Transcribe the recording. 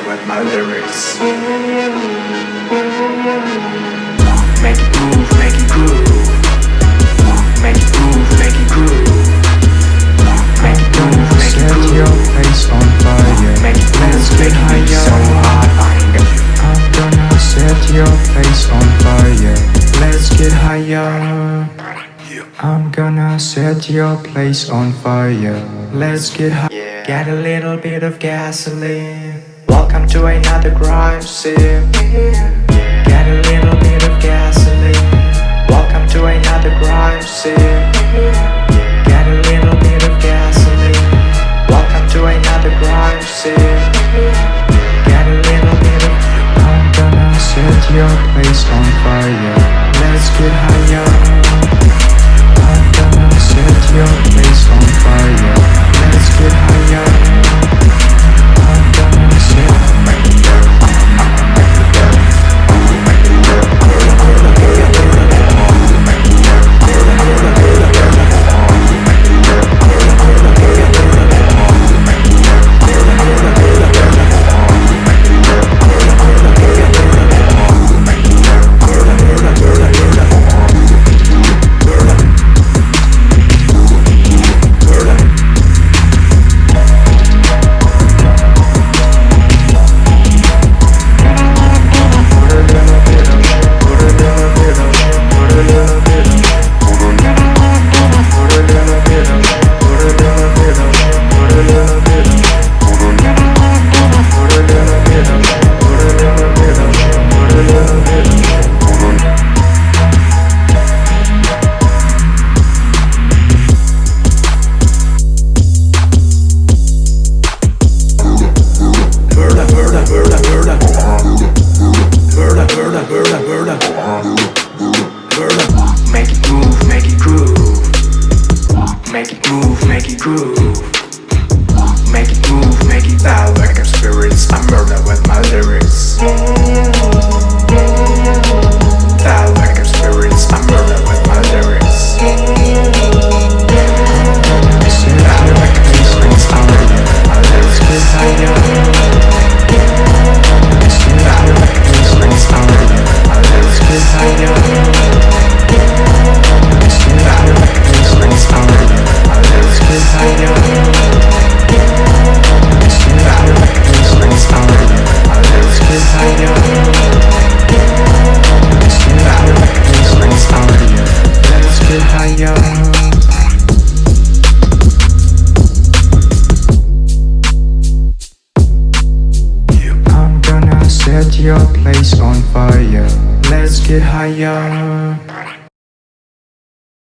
murder with my lyrics. Make it move, make it groove. Make it move, make it groove. Make it move, make it groove. Set your face on fire. Make it Let's get higher. so hot, I'm gonna set your face on fire. Let's get higher. I'm gonna set your place on fire. Let's get high. yeah. Get a little bit of gasoline. Welcome to another crime scene. Get a little bit of gasoline. Welcome to another crime scene. Get a little bit of gasoline. Welcome to another crime scene. Get a little bit of. I'm gonna set your place on fire. Let's get higher. I'm gonna set your place on fire. Let's get higher. I'm gonna set. Make it move, make it groove. Make it move, make it groove. Make it move, make it loud like I'm spirits. I murder with my lyrics. Loud like I'm spirits. I murder with my lyrics. Loud like I'm spirits. I murder with my lyrics. Loud like I'm spirits. I murder with my lyrics. I'm gonna set your place on fire. Let's get higher.